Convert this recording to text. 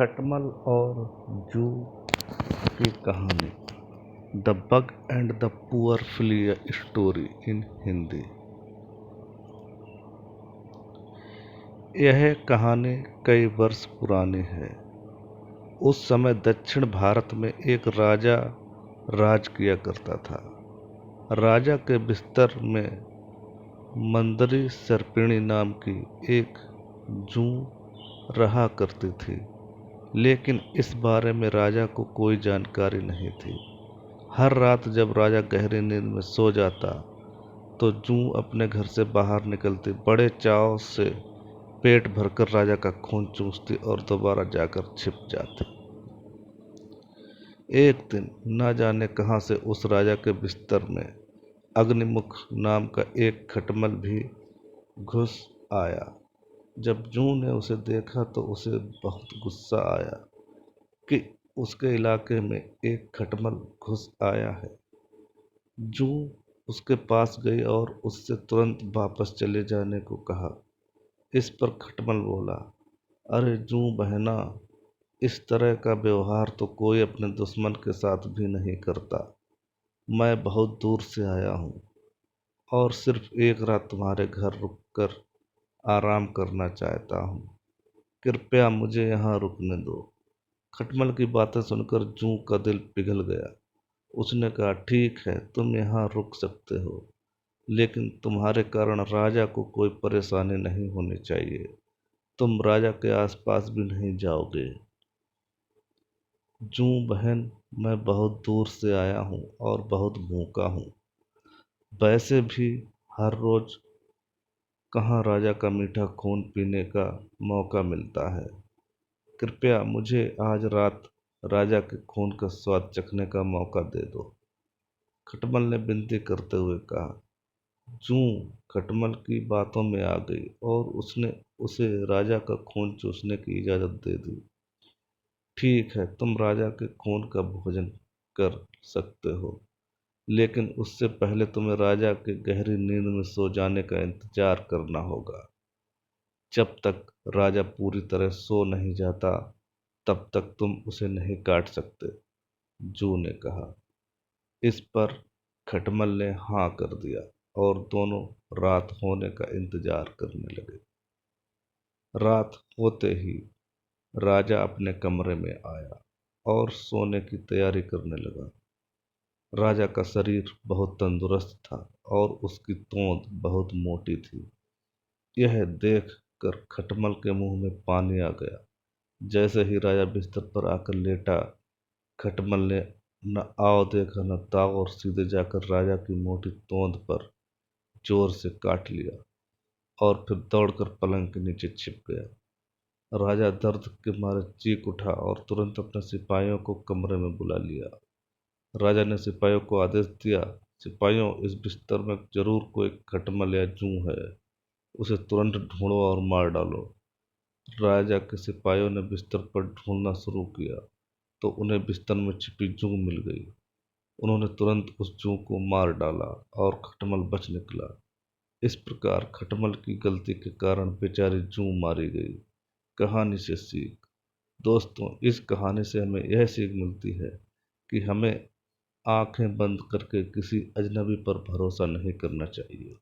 खटमल और जू की कहानी। The bug and the poor flea story in Hindi. यह कहानी कई वर्ष पुरानी है। उस समय दक्षिण भारत में एक राजा राज किया करता था। राजा के बिस्तर में मंदरी सर्पिणी नाम की एक जू रहा करती थी, लेकिन इस बारे में राजा को कोई जानकारी नहीं थी। हर रात जब राजा गहरी नींद में सो जाता तो जू अपने घर से बाहर निकलती, बड़े चाव से पेट भरकर राजा का खून चूसती और दोबारा जाकर छिप जाती। एक दिन न जाने कहां से उस राजा के बिस्तर में अग्निमुख नाम का एक खटमल भी घुस आया। जब जू ने उसे देखा तो उसे बहुत गुस्सा आया कि उसके इलाके में एक खटमल घुस आया है। जू उसके पास गई और उससे तुरंत वापस चले जाने को कहा। इस पर खटमल बोला, अरे जू बहना, इस तरह का व्यवहार तो कोई अपने दुश्मन के साथ भी नहीं करता। मैं बहुत दूर से आया हूँ और सिर्फ एक रात तुम्हारे घर रुककर आराम करना चाहता हूँ। कृपया मुझे यहाँ रुकने दो। खटमल की बातें सुनकर जू का दिल पिघल गया। उसने कहा, ठीक है, तुम यहाँ रुक सकते हो, लेकिन तुम्हारे कारण राजा को कोई परेशानी नहीं होनी चाहिए। तुम राजा के आसपास भी नहीं जाओगे। जू बहन, मैं बहुत दूर से आया हूँ और बहुत भूखा हूँ। वैसे भी हर रोज कहाँ राजा का मीठा खून पीने का मौका मिलता है। कृपया मुझे आज रात राजा के खून का स्वाद चखने का मौका दे दो। खटमल ने विनती करते हुए कहा। जू खटमल की बातों में आ गई और उसने उसे राजा का खून चूसने की इजाजत दे दी। ठीक है, तुम राजा के खून का भोजन कर सकते हो, लेकिन उससे पहले तुम्हें राजा के गहरी नींद में सो जाने का इंतजार करना होगा। जब तक राजा पूरी तरह सो नहीं जाता, तब तक तुम उसे नहीं काट सकते, जू ने कहा। इस पर खटमल ने हाँ कर दिया और दोनों रात होने का इंतजार करने लगे। रात होते ही राजा अपने कमरे में आया और सोने की तैयारी करने लगा। राजा का शरीर बहुत तंदुरुस्त था और उसकी तोंद बहुत मोटी थी। यह देख कर खटमल के मुंह में पानी आ गया। जैसे ही राजा बिस्तर पर आकर लेटा, खटमल ने न आओ देखा न ताव और सीधे जाकर राजा की मोटी तोंद पर जोर से काट लिया और फिर दौड़कर पलंग के नीचे छिप गया। राजा दर्द के मारे चीख उठा और तुरंत अपने सिपाहियों को कमरे में बुला लिया। राजा ने सिपाहियों को आदेश दिया, सिपाहियों, इस बिस्तर में जरूर कोई खटमल या जू है। उसे तुरंत ढूंढो और मार डालो। राजा के सिपाहियों ने बिस्तर पर ढूंढना शुरू किया तो उन्हें बिस्तर में छिपी जू मिल गई। उन्होंने तुरंत उस जू को मार डाला और खटमल बच निकला। इस प्रकार खटमल की गलती के कारण बेचारी जू मारी गई। कहानी से सीख। दोस्तों, इस कहानी से हमें यह सीख मिलती है कि हमें आंखें बंद करके किसी अजनबी पर भरोसा नहीं करना चाहिए।